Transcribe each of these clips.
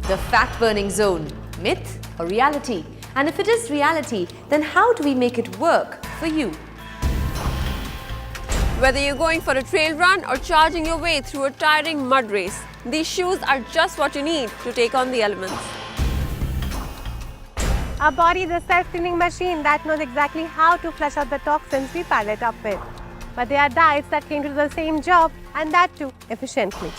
The fat-burning zone, myth or reality? And if it is reality, then how do we make it work for you? Whether you're going for a trail run or charging your way through a tiring mud race, these shoes are just what you need to take on the elements. Our body is a self-cleaning machine that knows exactly how to flush out the toxins we pile it up with. But there are diets that can do the same job, and that too efficiently.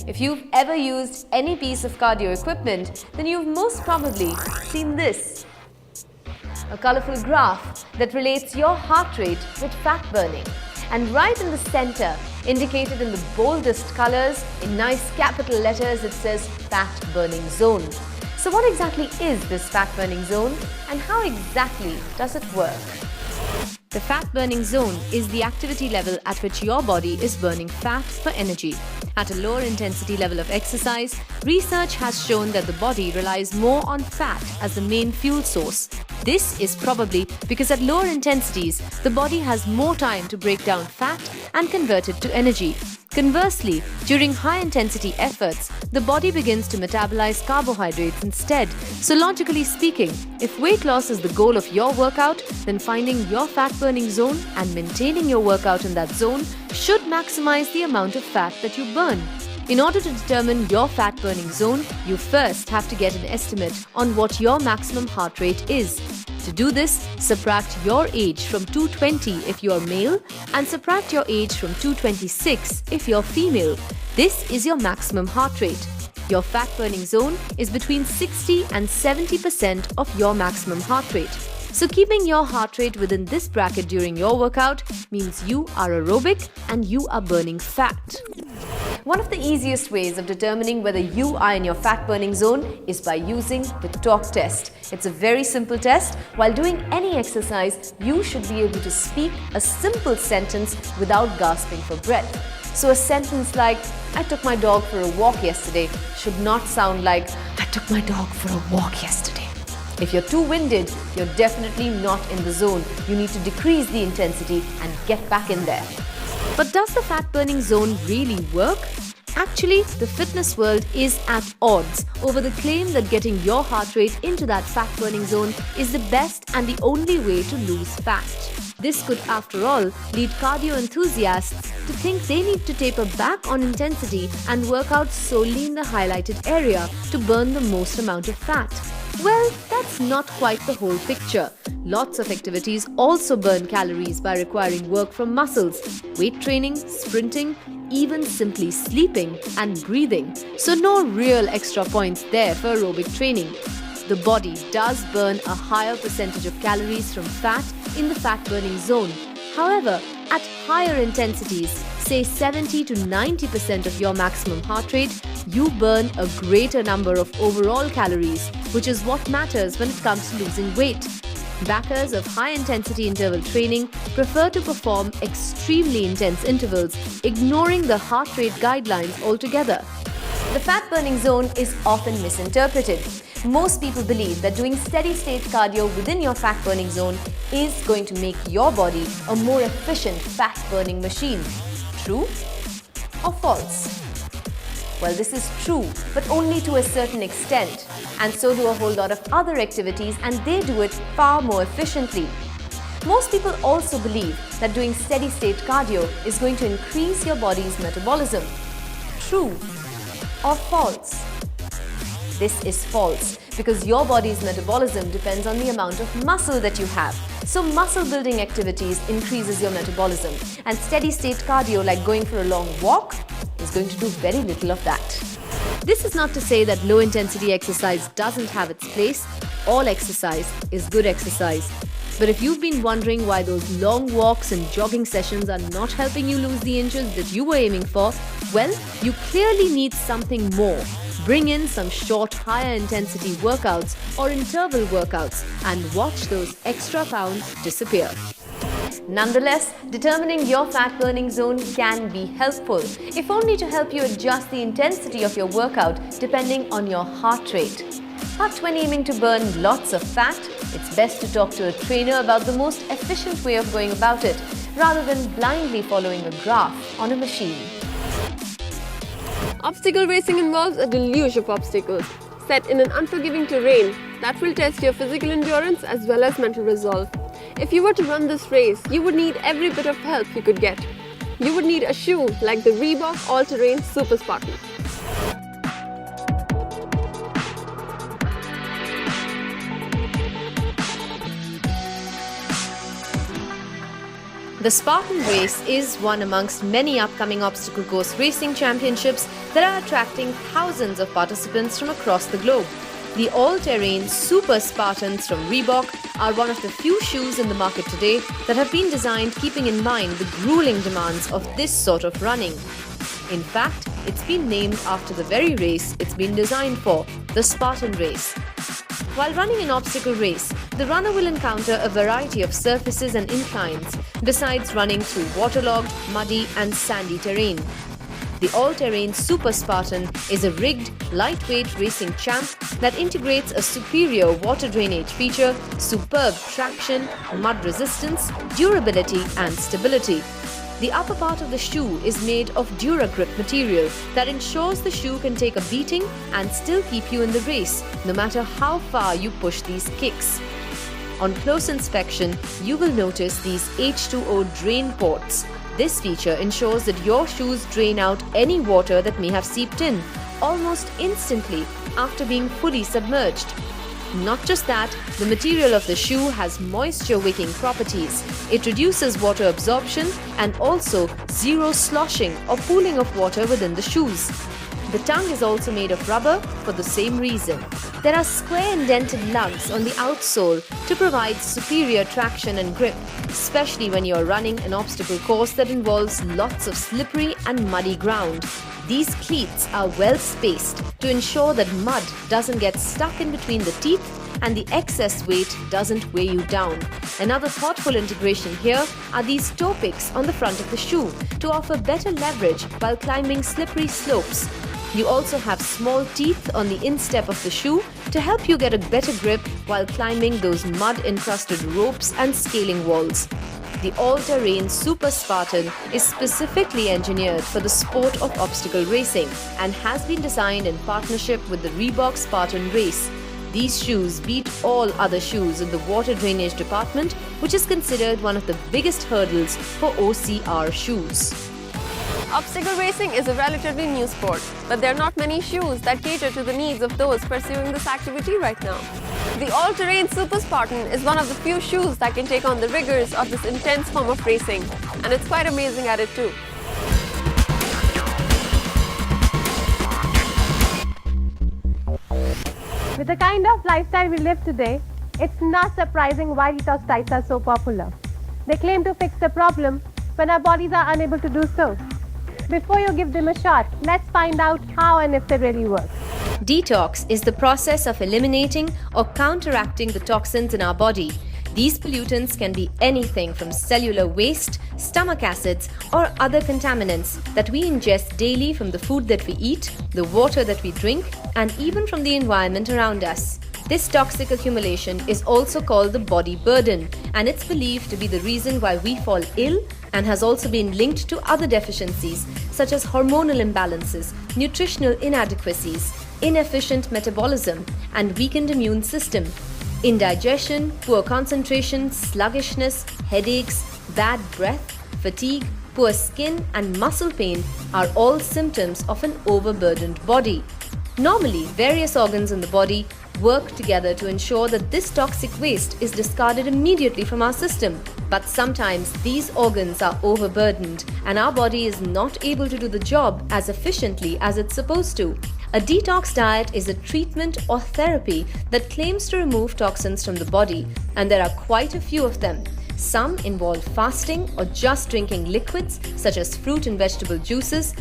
If you've ever used any piece of cardio equipment, then you've most probably seen this. A colorful graph that relates your heart rate with fat burning. And right in the center, indicated in the boldest colors, in nice capital letters, it says fat burning zone. So what exactly is this fat burning zone and how exactly does it work? The fat burning zone is the activity level at which your body is burning fat for energy. At a lower intensity level of exercise, research has shown that the body relies more on fat as the main fuel source. This is probably because at lower intensities, the body has more time to break down fat and convert it to energy. Conversely, during high-intensity efforts, the body begins to metabolize carbohydrates instead. So logically speaking, if weight loss is the goal of your workout, then finding your fat-burning zone and maintaining your workout in that zone should maximize the amount of fat that you burn. In order to determine your fat-burning zone, you first have to get an estimate on what your maximum heart rate is. To do this, subtract your age from 220 if you are male and subtract your age from 226 if you're female. This is your maximum heart rate. Your fat-burning zone is between 60 and 70% of your maximum heart rate. So keeping your heart rate within this bracket during your workout means you are aerobic and you are burning fat. One of the easiest ways of determining whether you are in your fat-burning zone is by using the talk test. It's a very simple test. While doing any exercise, you should be able to speak a simple sentence without gasping for breath. So a sentence like, "I took my dog for a walk yesterday," should not sound like, "I took my dog for a walk yesterday." If you're too winded, you're definitely not in the zone. You need to decrease the intensity and get back in there. But does the fat-burning zone really work? Actually, the fitness world is at odds over the claim that getting your heart rate into that fat-burning zone is the best and the only way to lose fat. This could, after all, lead cardio enthusiasts to think they need to taper back on intensity and work out solely in the highlighted area to burn the most amount of fat. Well, that's not quite the whole picture. Lots of activities also burn calories by requiring work from muscles, weight training, sprinting, even simply sleeping and breathing. So no real extra points there for aerobic training. The body does burn a higher percentage of calories from fat in the fat-burning zone. However, at higher intensities, say 70 to 90% of your maximum heart rate, you burn a greater number of overall calories, which is what matters when it comes to losing weight. Backers of high-intensity interval training prefer to perform extremely intense intervals, ignoring the heart rate guidelines altogether. The fat-burning zone is often misinterpreted. Most people believe that doing steady-state cardio within your fat-burning zone is going to make your body a more efficient fat-burning machine. True or false? Well, this is true, but only to a certain extent. And so do a whole lot of other activities, and they do it far more efficiently. Most people also believe that doing steady-state cardio is going to increase your body's metabolism. True or false? This is false because your body's metabolism depends on the amount of muscle that you have. So muscle building activities increases your metabolism, and steady-state cardio like going for a long walk is going to do very little of that. This is not to say that low-intensity exercise doesn't have its place. All exercise is good exercise. But if you've been wondering why those long walks and jogging sessions are not helping you lose the inches that you were aiming for, well, you clearly need something more. Bring in some short, higher intensity workouts or interval workouts and watch those extra pounds disappear. Nonetheless, determining your fat burning zone can be helpful, if only to help you adjust the intensity of your workout depending on your heart rate. But when aiming to burn lots of fat, it's best to talk to a trainer about the most efficient way of going about it, rather than blindly following a graph on a machine. Obstacle racing involves a deluge of obstacles set in an unforgiving terrain that will test your physical endurance as well as mental resolve. If you were to run this race, you would need every bit of help you could get. You would need a shoe like the Reebok All-Terrain Super Spartan. The Spartan race is one amongst many upcoming obstacle course racing championships that are attracting thousands of participants from across the globe. The all-terrain Super Spartans from Reebok are one of the few shoes in the market today that have been designed keeping in mind the grueling demands of this sort of running. In fact, it's been named after the very race it's been designed for, the Spartan race. While running an obstacle race, the runner will encounter a variety of surfaces and inclines, besides running through waterlogged, muddy and sandy terrain. The all-terrain Super Spartan is a rigged, lightweight racing champ that integrates a superior water drainage feature, superb traction, mud resistance, durability and stability. The upper part of the shoe is made of DuraGrip material that ensures the shoe can take a beating and still keep you in the race, no matter how far you push these kicks. On close inspection, you will notice these H2O drain ports. This feature ensures that your shoes drain out any water that may have seeped in, almost instantly after being fully submerged. Not just that, the material of the shoe has moisture-wicking properties. It reduces water absorption and also zero sloshing or pooling of water within the shoes. The tongue is also made of rubber for the same reason. There are square indented lugs on the outsole to provide superior traction and grip, especially when you are running an obstacle course that involves lots of slippery and muddy ground. These cleats are well spaced to ensure that mud doesn't get stuck in between the teeth and the excess weight doesn't weigh you down. Another thoughtful integration here are these toe picks on the front of the shoe to offer better leverage while climbing slippery slopes. You also have small teeth on the instep of the shoe to help you get a better grip while climbing those mud-encrusted ropes and scaling walls. The all-terrain Super Spartan is specifically engineered for the sport of obstacle racing and has been designed in partnership with the Reebok Spartan Race. These shoes beat all other shoes in the water drainage department, which is considered one of the biggest hurdles for OCR shoes. Obstacle racing is a relatively new sport, but there are not many shoes that cater to the needs of those pursuing this activity right now. The all-terrain Super Spartan is one of the few shoes that can take on the rigors of this intense form of racing, and it's quite amazing at it too. With the kind of lifestyle we live today, it's not surprising why detox diets are so popular. They claim to fix the problem when our bodies are unable to do so. Before you give them a shot, let's find out how and if they really work. Detox is the process of eliminating or counteracting the toxins in our body. These pollutants can be anything from cellular waste, stomach acids, or other contaminants that we ingest daily from the food that we eat, the water that we drink, and even from the environment around us. This toxic accumulation is also called the body burden, and it's believed to be the reason why we fall ill and has also been linked to other deficiencies such as hormonal imbalances, nutritional inadequacies, inefficient metabolism, and weakened immune system. Indigestion, poor concentration, sluggishness, headaches, bad breath, fatigue, poor skin, and muscle pain are all symptoms of an overburdened body. Normally, various organs in the body work together to ensure that this toxic waste is discarded immediately from our system. But sometimes these organs are overburdened and our body is not able to do the job as efficiently as it's supposed to. A detox diet is a treatment or therapy that claims to remove toxins from the body, and there are quite a few of them. Some involve fasting or just drinking liquids such as fruit and vegetable juices.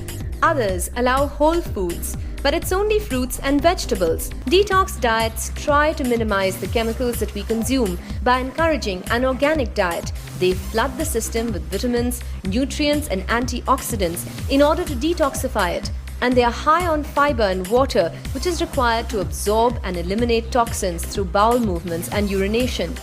Others allow whole foods, but it's only fruits and vegetables. Detox diets try to minimize the chemicals that we consume by encouraging an organic diet. They flood the system with vitamins, nutrients, and antioxidants in order to detoxify it. And they are high on fiber and water, which is required to absorb and eliminate toxins through bowel movements and urination.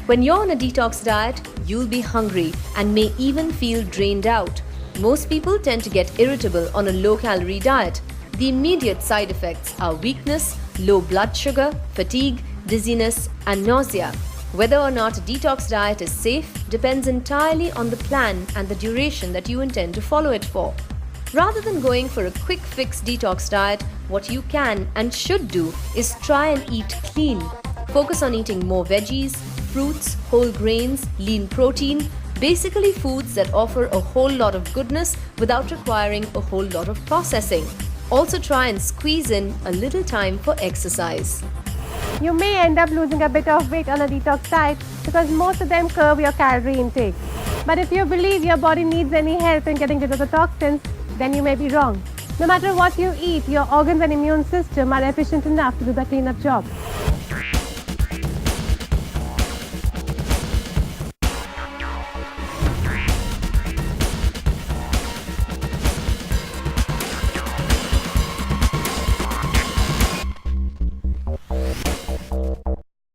When you're on a detox diet, you'll be hungry and may even feel drained out. Most people tend to get irritable on a low-calorie diet. The immediate side effects are weakness, low blood sugar, fatigue, dizziness, and nausea. Whether or not a detox diet is safe depends entirely on the plan and the duration that you intend to follow it for. Rather than going for a quick fix detox diet, what you can and should do is try and eat clean. Focus on eating more veggies, fruits, whole grains, lean protein, basically foods that offer a whole lot of goodness without requiring a whole lot of processing. Also try and squeeze in a little time for exercise. You may end up losing a bit of weight on a detox diet because most of them curb your calorie intake. But if you believe your body needs any help in getting rid of the toxins, then you may be wrong. No matter what you eat, your organs and immune system are efficient enough to do the cleanup job.